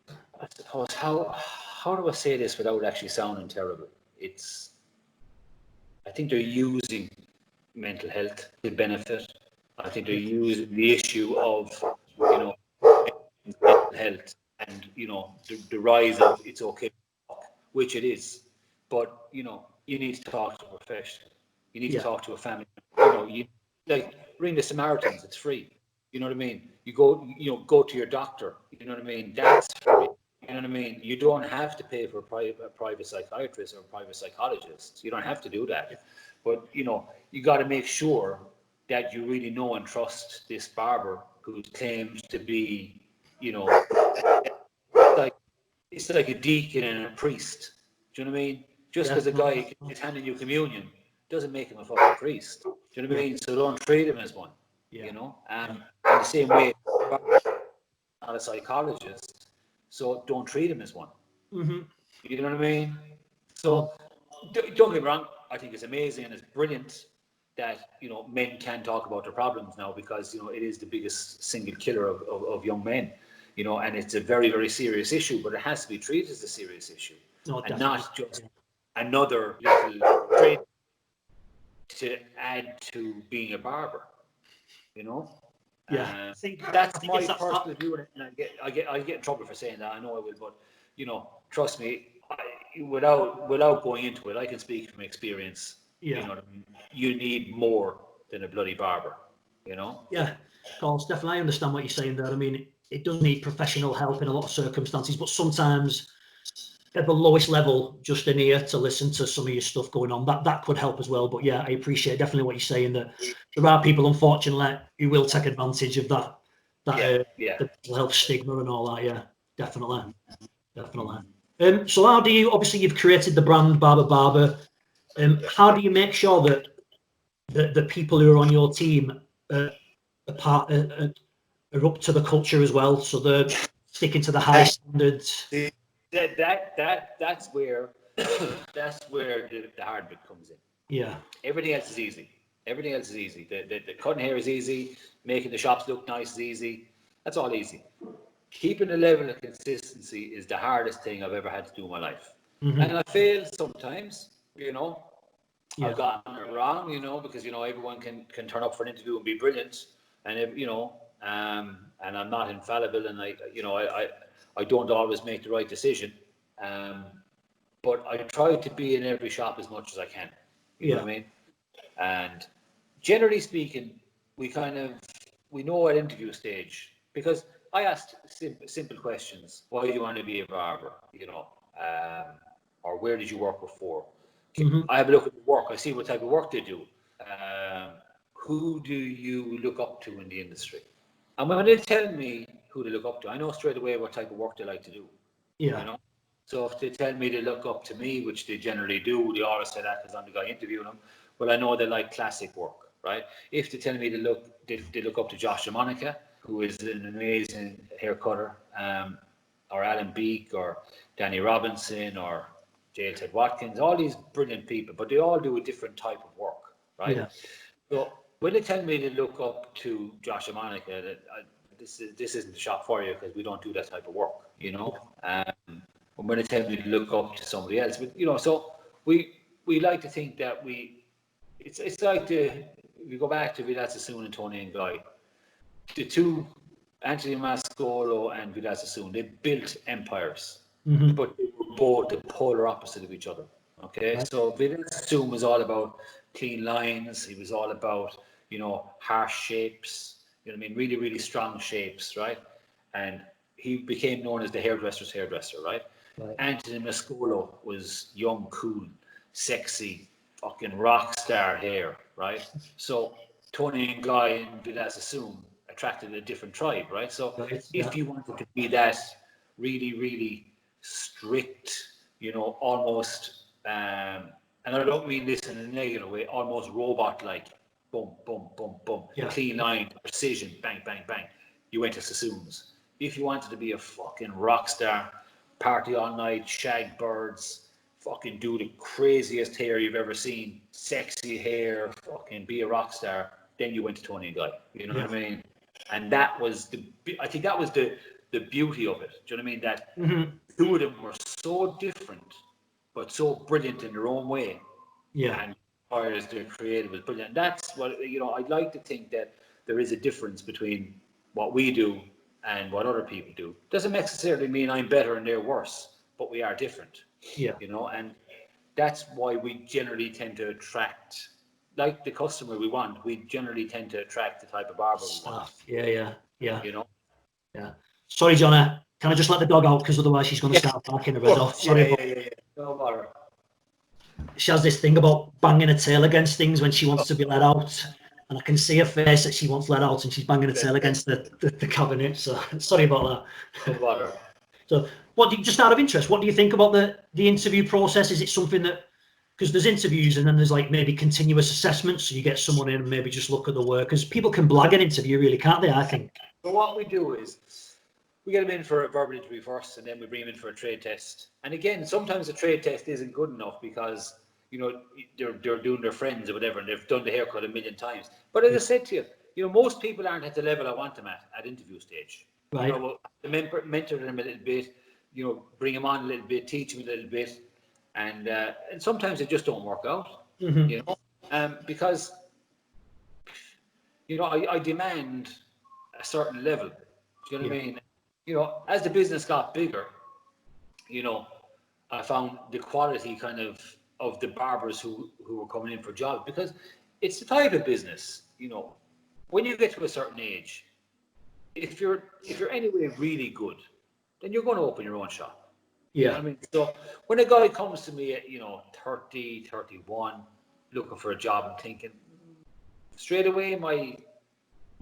I suppose, how do I say this without actually sounding terrible? I think they're using mental health to benefit. I think they're using the issue of, mental health and, the rise of it's okay to talk, which it is. But, you need to talk to a professional. You need to talk to a family. You like ring the Samaritans, it's free. You know what I mean? Go to your doctor. You know what I mean? That's free. You know what I mean? You don't have to pay for a private psychiatrist or a private psychologist. You don't have to do that. But, you got to make sure that you really know and trust this barber who claims to be, like it's like a deacon and a priest. Do you know what I mean? Just because a guy is handing you communion doesn't make him a fucking priest. Do you know what I mean? So don't treat him as one. In the same way, not a psychologist, so don't treat him as one. You know what I mean? So don't get me wrong. I think it's amazing and it's brilliant that men can talk about their problems now, because it is the biggest single killer of young men. And it's a very, very serious issue, but it has to be treated as a serious issue, and not just another little trade to add to being a barber. I think That's my that's personal view, and I get in trouble for saying that. I know I will, but trust me, without going into it, I can speak from experience. Yeah. You know what I mean? You need more than a bloody barber. Yeah, of course, definitely. I understand what you're saying there. I mean, it does need professional help in a lot of circumstances, but sometimes at the lowest level, just an ear to listen to some of your stuff going on, that could help as well. But yeah, I appreciate definitely what you're saying, that there are people, unfortunately, who will take advantage of that the mental health stigma and all that. Yeah, definitely. So how do you, obviously you've created the brand Barber Barber. How do you make sure that the people who are on your team are up to the culture as well, so they're sticking to the high standards? That's where the hard bit comes in. Yeah. Everything else is easy. The cutting hair is easy. Making the shops look nice is easy. That's all easy. Keeping a level of consistency is the hardest thing I've ever had to do in my life. And I fail sometimes, I've gotten it wrong, because, everyone can turn up for an interview and be brilliant. And, and I'm not infallible, and I don't always make the right decision. But I try to be in every shop as much as I can. You know what I mean? And generally speaking, we know at interview stage, because I asked simple questions. Why do you want to be a barber? Or where did you work before? I have a look at the work. I see what type of work they do. Who do you look up to in the industry? And when they tell me who they look up to, I know straight away what type of work they like to do. So if they tell me they look up to me, which they generally do, they always say that because I'm the guy interviewing them. Well, I know they like classic work, right? If they tell me they look up to Josh Monica, who is an amazing hair cutter, or Alan Beek, or Danny Robinson, or J. Ted Watkins, all these brilliant people, but they all do a different type of work, right? Yeah. So when they tell me to look up to Josh Monica, this isn't the shop for you, because we don't do that type of work, And when they tell me to look up to somebody else, but so we like to think that it's like we go back to Vidal Sassoon and Tony and Guy, the two, Anthony Mascolo and Vidal Sassoon, they built empires, but they were both the polar opposite of each other. Okay, right. So Vidal Sassoon was all about clean lines. He was all about harsh shapes. You know what I mean? Really, really strong shapes, right? And he became known as the hairdresser's hairdresser, right? Anthony Mescolo was young, cool, sexy, fucking rock star hair, right? So Tony and Guy and Vilas Assume attracted a different tribe, right? So if you wanted to be that really, really strict, you know, almost, and I don't mean this in a negative way, almost robot-like, boom, boom, boom, boom, clean line, precision, bang, bang, bang, you went to Sassoon's. If you wanted to be a fucking rock star, party all night, shag birds, fucking do the craziest hair you've ever seen, sexy hair, fucking be a rock star, then you went to Tony and Guy. You know what I mean? And that was I think that was the beauty of it. Do you know what I mean? That two of them were so different, but so brilliant in their own way. Yeah. And as their creative was brilliant. That's what, you know, I'd like to think that there is a difference between what we do and what other people do. Doesn't necessarily mean I'm better and they're worse, but we are different. Yeah. You know, and that's why we generally tend to attract, like the customer we want, we generally tend to attract the type of barber we want. Yeah. You know? Yeah. Sorry, John. Can I just let the dog out? Because otherwise she's going to start barking her head off. Sorry. Yeah. No bother. She has this thing about banging her tail against things when she wants to be let out. And I can see her face that she wants let out and she's banging her tail against the cabinet. So sorry about that. No bother. So just out of interest, what do you think about the interview process? Is it something that, because there's interviews and then there's like maybe continuous assessments, so you get someone in and maybe just look at the work, because people can blag an interview really, can't they, I think? So what we do is we get them in for a verbal interview first, and then we bring them in for a trade test. And again, sometimes the trade test isn't good enough because, you know, they're doing their friends or whatever, and they've done the haircut a million times. But as I said to you, you know, most people aren't at the level I want them at interview stage. Right. You know, we'll mentor them a little bit, you know, bring them on a little bit, teach them a little bit, and sometimes they just don't work out. You know, because, you know, I demand a certain level. Do you know what I mean? You know, as the business got bigger, you know, I found the quality kind of the barbers who were coming in for jobs, because it's the type of business, you know, when you get to a certain age, if you're anyway really good, then you're going to open your own shop. You know what I mean? So when a guy comes to me at, you know, 30, 31, looking for a job, I'm thinking straight away my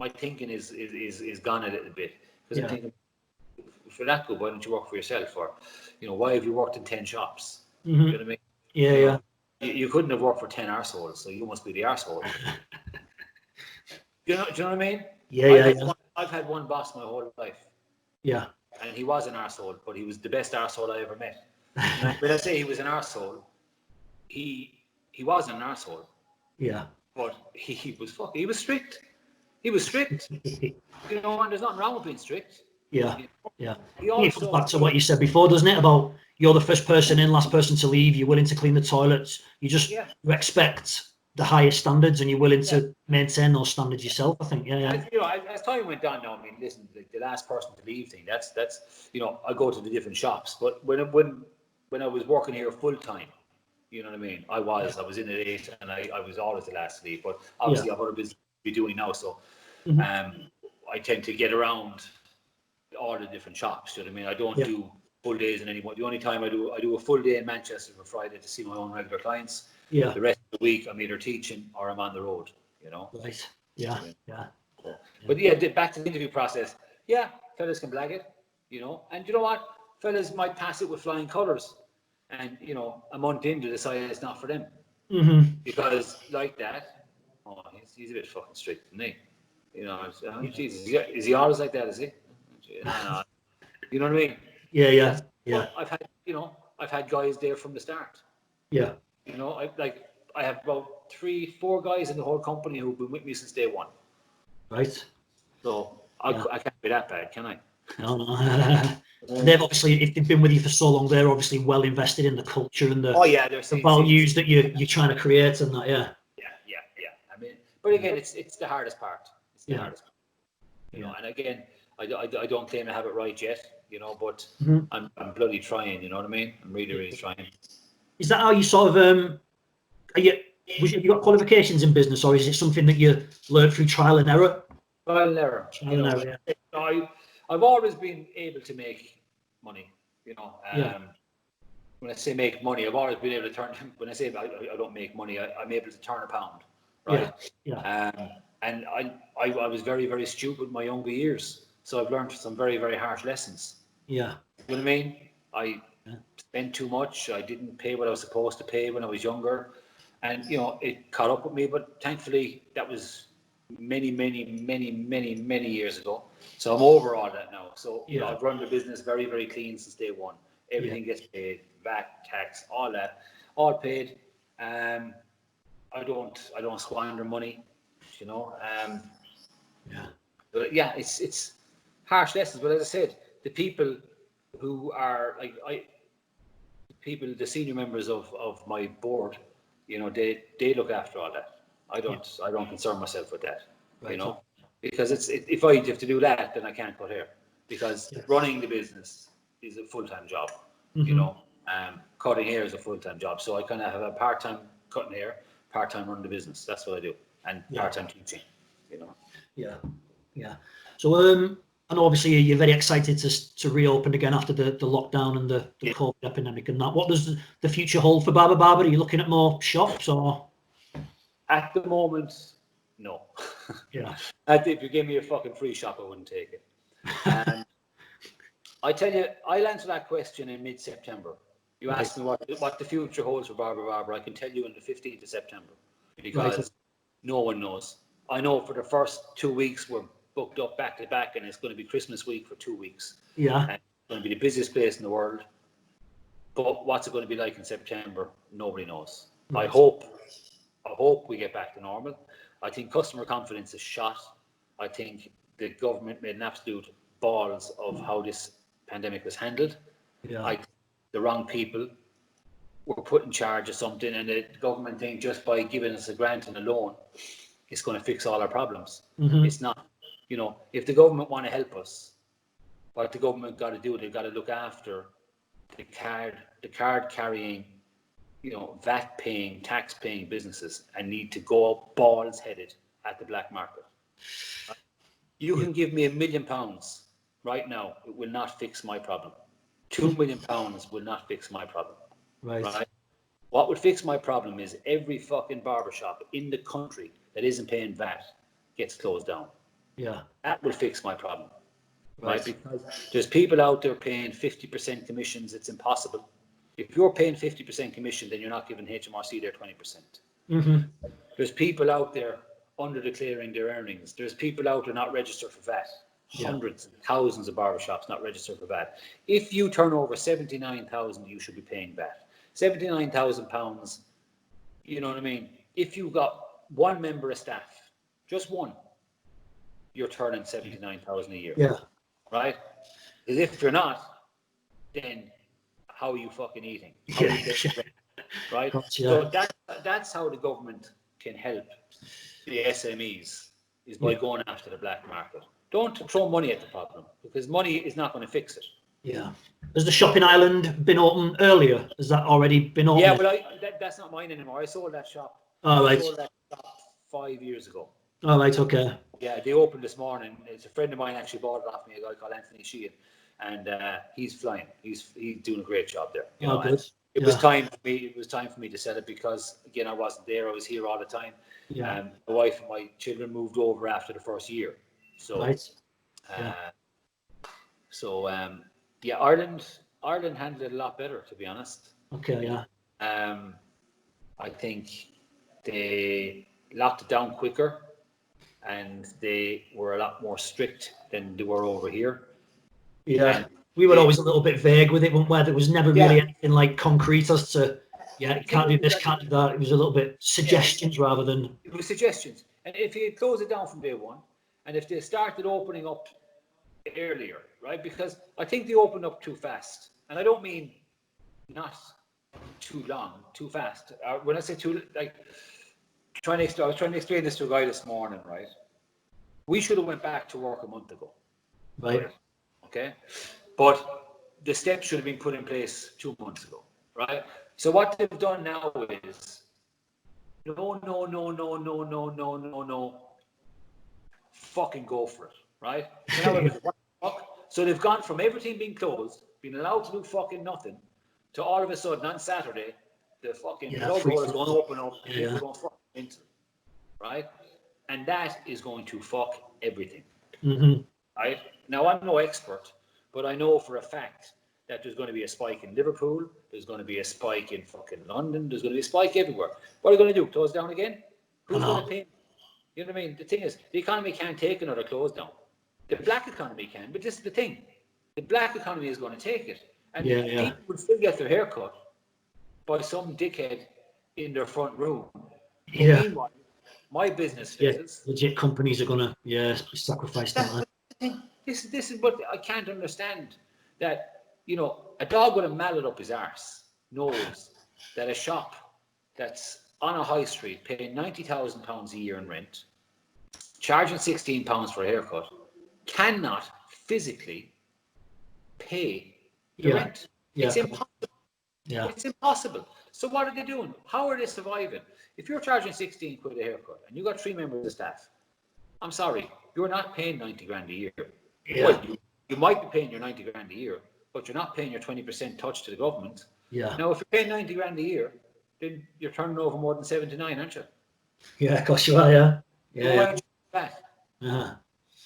thinking is gone a little bit, because I'm thinking, if you're that good, why don't you work for yourself? Or, you know, why have you worked in 10 shops? You know what I mean? You couldn't have worked for 10 arseholes, so you must be the arsehole. Do you know what I mean? I've had one boss my whole life. Yeah. And he was an arsehole, but he was the best arsehole I ever met. When I say he was an arsehole, he wasn't an arsehole. Yeah. But he was strict. He was strict. You know, and there's nothing wrong with being strict. Yeah. It comes back to what you said before, doesn't it? About you're the first person in, last person to leave. You're willing to clean the toilets. You just expect the highest standards, and you're willing to maintain those standards yourself. I think. As, you know, as time went on, now, I mean, listen, the last person to leave thing. That's you know, I go to the different shops, but when I was working here full time, you know what I mean. I was in at 8, and I was always the last to leave. But obviously, I've other business to be doing now, so I tend to get around all the different shops. You know what I mean? I don't do full days in any one. The only time I do a full day in Manchester for Friday to see my own regular clients. Yeah. The rest of the week I'm either teaching or I'm on the road. You know. Right. Yeah. But back to the interview process. Yeah, fellas can blag it. You know, and you know what? Fellas might pass it with flying colours, and you know, a month in to decide it's not for them. Because like that, he's a bit fucking strict, isn't he? You know, Jesus, is he always like that? Is he? No. You know what I mean? Yeah. But I've had guys there from the start. Yeah. You know, I have about 3-4 guys in the whole company who've been with me since day one. Right. So I can't be that bad, can I? No. They've obviously, if they've been with you for so long, they're obviously well invested in the culture and the values that you're trying to create and that. Yeah. I mean, but again, it's the hardest part. It's the hardest part. You know, and again, I don't claim to have it right yet, you know, but I'm bloody trying, you know what I mean? I'm really, really trying. Is that how you sort of, have you got qualifications in business, or is it something that you learned through trial and error? Trial and error. Trial and error, yeah. I've always been able to make money. Yeah. When I say make money, I've always been able to turn. When I say I don't make money, I'm able to turn a pound, right? Yeah. And I was very, very stupid in my younger years, so I've learned some very, very harsh lessons. Yeah. You know what I mean? I spent too much. I didn't pay what I was supposed to pay when I was younger, and it caught up with me. But thankfully, that was many, many, many, many, many years ago. So I'm over all that now. So I've run the business very, very clean since day one. Everything gets paid, VAT, tax, all that, all paid. I don't squander money, But yeah, it's harsh lessons. But as I said, the people who are the senior members of my board, they look after all that. I don't concern myself with that, because if I have to do that, then I can't cut hair, because running the business is a full-time job, cutting hair is a full-time job. So I kind of have a part-time cutting hair, part-time running the business. That's what I do, and part-time teaching, Yeah. So I know obviously you're very excited to reopen again after the lockdown and the COVID epidemic and that. What does the future hold for Barber Barber? Are you looking at more shops or? At the moment, no. Yeah. If you gave me a fucking free shop, I wouldn't take it. I tell you, I'll answer that question in mid-September. You asked me what the future holds for Barber Barber. I can tell you in the 15th of September, because no one knows. I know for the first 2 weeks we're booked up back to back, and it's going to be Christmas week for 2 weeks. Yeah. And it's going to be the busiest place in the world. But what's it going to be like in September? Nobody knows. Right. I hope we get back to normal. I think customer confidence is shot. I think the government made an absolute balls of how this pandemic was handled. Yeah. The wrong people were put in charge of something, and the government think just by giving us a grant and a loan, it's going to fix all our problems. Mm-hmm. It's not. If the government want to help us, what the government got to do, they've got to look after the card carrying, VAT paying, tax paying businesses, and need to go up balls headed at the black market. You can give me £1 million right now, it will not fix my problem. £2 million will not fix my problem. Right? What would fix my problem is every fucking barbershop in the country that isn't paying VAT gets closed down. Yeah. That will fix my problem. Right? Because there's people out there paying 50% commissions. It's impossible. If you're paying 50% commission, then you're not giving HMRC their 20%. Mm-hmm. There's people out there under declaring their earnings. There's people out there not registered for VAT. Hundreds and thousands of barbershops not registered for VAT. If you turn over 79,000, you should be paying VAT. £79,000, you know what I mean? If you've got one member of staff, just one, you're turning 79,000 a year. Yeah. Right? Because if you're not, then how are you fucking eating? Right? So that's how the government can help the SMEs, is by going after the black market. Don't throw money at the problem, because money is not going to fix it. Yeah. Has the shopping island been open earlier? Has that already been open? Yeah, but that's not mine anymore. I sold that shop. I sold that shop 5 years ago. Oh, right, okay. Yeah, they opened this morning. It's a friend of mine actually bought it off me, a guy called Anthony Sheehan, and he's flying. He's doing a great job there. Good. It was time for me. It was time for me to sell it, because again, I wasn't there. I was here all the time. Yeah. My wife and my children moved over after the first year. So, Ireland handled it a lot better, to be honest. Okay. Yeah. I think they locked it down quicker, and they were a lot more strict than they were over here. Yeah. And we were always a little bit vague with it, weren't we? There was never really anything like concrete as to, can't do this, can't do that. It was a little bit suggestions rather than... It was suggestions. And if you close it down from day one, and if they started opening up earlier, right? Because I think they opened up too fast. And I don't mean not too long, too fast. When I say too, like, I was trying to explain this to a guy this morning, right? We should have went back to work a month ago. Right. Okay? But the steps should have been put in place 2 months ago, right? So what they've done now is, no. fucking go for it, right? So now everybody's what the fuck? So they've gone from everything being closed, being allowed to do fucking nothing, to all of a sudden on Saturday, the fucking plug hole is going to open up and people are going fucking into it, right? And that is going to fuck everything, right? Now, I'm no expert, but I know for a fact that there's going to be a spike in Liverpool, there's going to be a spike in fucking London, there's going to be a spike everywhere. What are they going to do? Close down again? Who's going to pay? You know what I mean? The thing is, the economy can't take another close down. The black economy can, but this is the thing. The black economy is going to take it. And people will still get their hair cut by some dickhead in their front room. But meanwhile, my business fails. Legit companies are going to, sacrifice that. This is what I can't understand. That, you know, a dog with a mallet up his arse knows that a shop that's on a high street paying £90,000 a year in rent, charging £16 for a haircut, cannot physically pay the rent. It's impossible. It's impossible. So what are they doing? How are they surviving? If you're charging 16 quid a haircut and you got 3 members of staff, I'm sorry, you're not paying 90 grand a year. Well, you might be paying your 90 grand a year, but you're not paying your 20% touch to the government. Now, if you're paying 90 grand a year, then you're turning over more than 7 to 9, aren't you? Yeah, of course you are,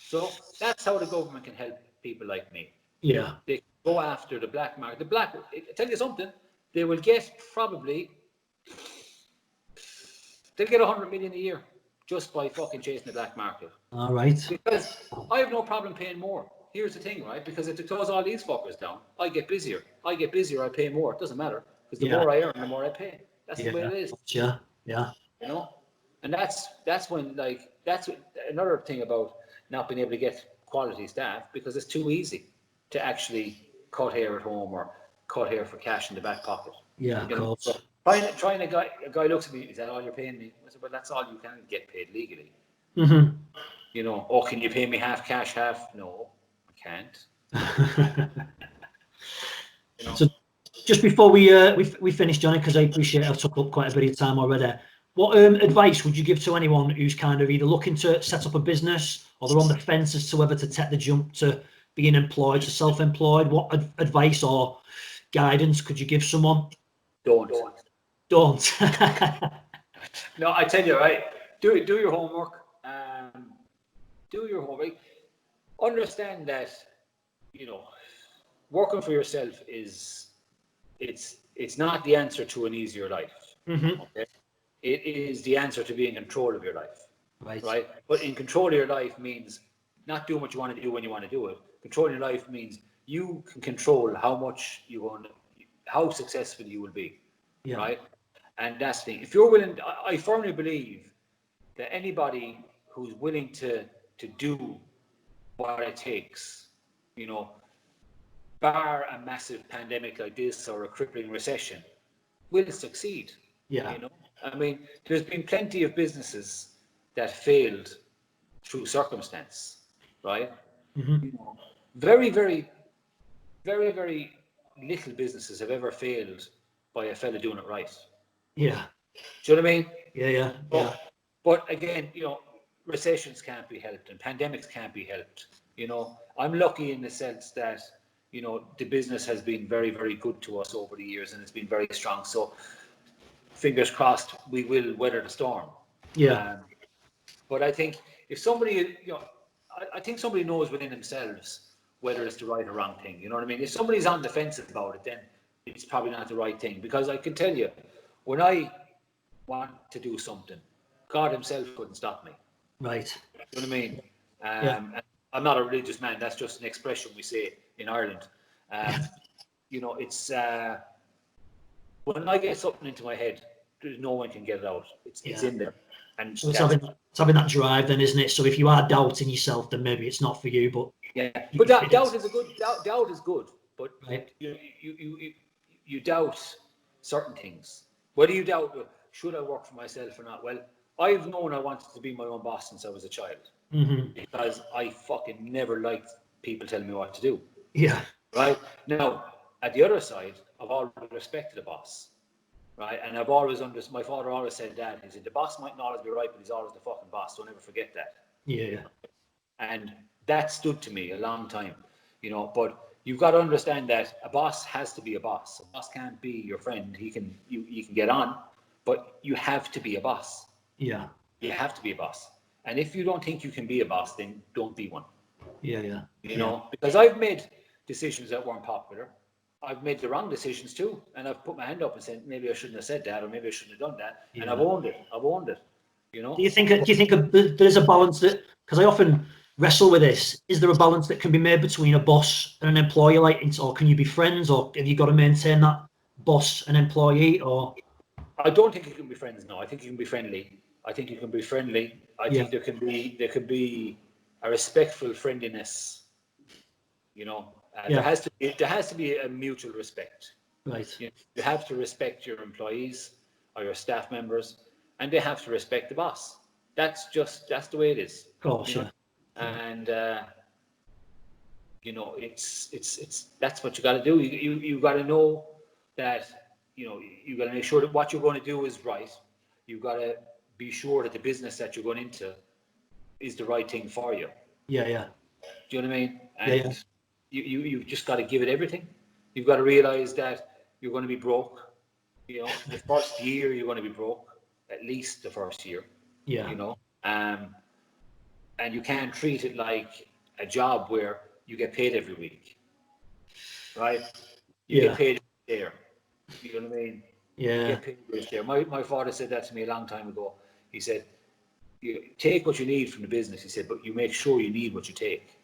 So that's how the government can help people like me. They go after the black market. I tell you something, they will get they'll get 100 million a year just by fucking chasing the black market. All right. Because I have no problem paying more. Here's the thing, right? Because if they close all these fuckers down, I get busier, I pay more. It doesn't matter. Because the more I earn, the more I pay. That's the way it is. Yeah. You know? And that's when, like, that's another thing about not being able to get quality staff, because it's too easy to actually cut hair at home or cut hair for cash in the back pocket. Yeah, of course. So trying a guy looks at me, is that all you're paying me? I said, well, that's all you can get paid legally. You know, oh, can you pay me half cash, half? No, I can't. You know? So just before we finish, Johnny, because I appreciate I've took up quite a bit of time already. What advice would you give to anyone who's kind of either looking to set up a business or they're on the fence as to whether to take the jump to being employed, to self-employed? What advice or guidance could you give someone? Don't. No, I tell you, right? Do your homework. Do your homework. Understand that, you know, working for yourself it's not the answer to an easier life. Okay? It is the answer to being in control of your life. Right? But in control of your life means not doing what you want to do when you want to do it. Controlling your life means you can control how successful you will be. Right? And that's the thing. If you're willing, I firmly believe that anybody who's willing to do what it takes, you know, bar a massive pandemic like this or a crippling recession, will succeed. You know, I mean, there's been plenty of businesses that failed through circumstance, right? You know, very, very, very, very little businesses have ever failed by a fella doing it right. Do you know what I mean? Yeah. But again, you know, recessions can't be helped and pandemics can't be helped. You know, I'm lucky in the sense that, you know, the business has been very, very good to us over the years and it's been very strong. So fingers crossed, we will weather the storm. But I think if somebody, you know, I think somebody knows within themselves whether it's the right or wrong thing. You know what I mean? If somebody's on the fence about it, then it's probably not the right thing. Because I can tell you, when I want to do something, God himself couldn't stop me. Right. You know what I mean? And I'm not a religious man. That's just an expression we say in Ireland. You know, it's when I get something into my head, there's no one can get it out. It's in there. And so it's having that drive then, isn't it? So if you are doubting yourself, then maybe it's not for you. But but doubt is a good doubt is good. But you doubt certain things. Whether you doubt, should I work for myself or not? Well, I've known I wanted to be my own boss since I was a child. Because I fucking never liked people telling me what to do. Right? Now, at the other side, I've always respected a boss. Right? And I've always my father always said that. He said, the boss might not always be right, but he's always the fucking boss. Don't ever forget that. And that stood to me a long time, you know. But you've got to understand that a boss has to be a boss. A boss can't be your friend. You can get on, but you have to be a boss. Yeah. You have to be a boss. And if you don't think you can be a boss, then don't be one. Yeah. You know, because I've made decisions that weren't popular. I've made the wrong decisions too, and I've put my hand up and said maybe I shouldn't have said that, or maybe I shouldn't have done that, and I've owned it. I've owned it. You know. Do you think there's a balance that, because I often wrestle with this, is there a balance that can be made between a boss and an employee, like, or can you be friends, or have you got to maintain that boss and employee, or? I don't think you can be friends now. I think you can be friendly. I think you can be friendly. I think there can be a respectful friendliness. You know, there has to be a mutual respect. Right. You have to respect your employees or your staff members, and they have to respect the boss. That's the way it is. Of course, you know? And you know, it's that's what you got to do. You got to know that, you know, you got to make sure that what you're going to do is right. You got to be sure that the business that you're going into is the right thing for you. Yeah. Do you know what I mean? And you've just got to give it everything. You've got to realize that you're going to be broke. You know, the first year you're going to be broke, at least the first year. Yeah. You know, and you can't treat it like a job where you get paid every week, right? You get paid there. You know what I mean? Yeah. You get paid there. My father said that to me a long time ago. He said, "You take what you need from the business." He said, "But you make sure you need what you take."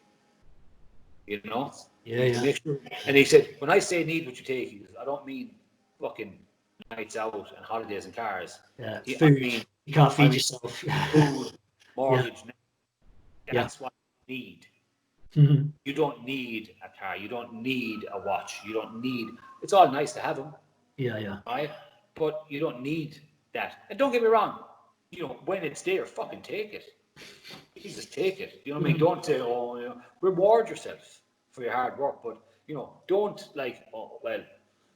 You know? Yeah. Make sure. And he said, when I say need what you take, he goes, I don't mean fucking nights out and holidays and cars. Yeah. Food. You can't feed yourself. Food, mortgage. That's what you need. Mm-hmm. You don't need a car. You don't need a watch. You don't need. It's all nice to have them. Yeah. Right? But you don't need that. And don't get me wrong. You know, when it's there, fucking take it. Jesus, take it. You know what I mean? Don't say, oh, you know, reward yourself for your hard work, but, you know, don't like, oh, well,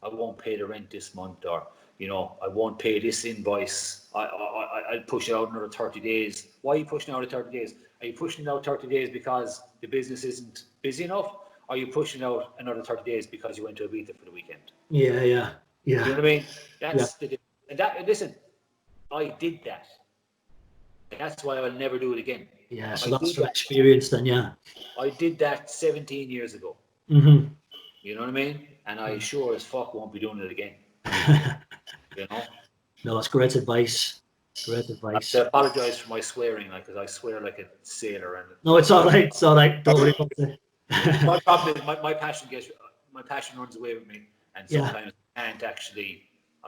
I won't pay the rent this month, or, you know, I won't pay this invoice. I'll push it out another 30 days. Why are you pushing out 30 days? Are you pushing it out 30 days because the business isn't busy enough? Or are you pushing out another 30 days because you went to Ibiza for the weekend? Yeah. You know what I mean? That's the, and that, listen, I did that. That's why I'll never do it again. Yeah, so that's from experience then, yeah. I did that 17 years ago. Mm-hmm. You know what I mean? And I sure as fuck won't be doing it again. You know? No, that's great advice. Great advice. I apologise for my swearing, like, because I swear like a sailor. And no, it's all right. It's all right. Don't worry about it. My problem is my passion runs away with me, and sometimes I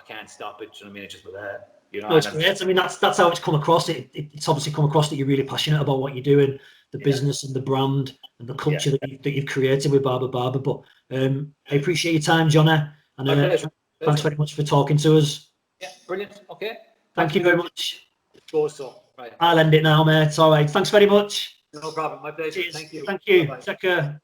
can't stop it. You know what I mean? It's just with that. You know, no, it's great. I mean, that's how it's come across. It's obviously come across that you're really passionate about what you're doing, the business and the brand and the culture that you've created with Barber Barber. But I appreciate your time, Johnny, and thanks very much for talking to us. Yeah, brilliant. Okay. Thank you very much. Right. I'll end it now, mate. It's all right. Thanks very much. No problem. My pleasure. Cheers. Thank you. Thank you. Bye-bye. Take care.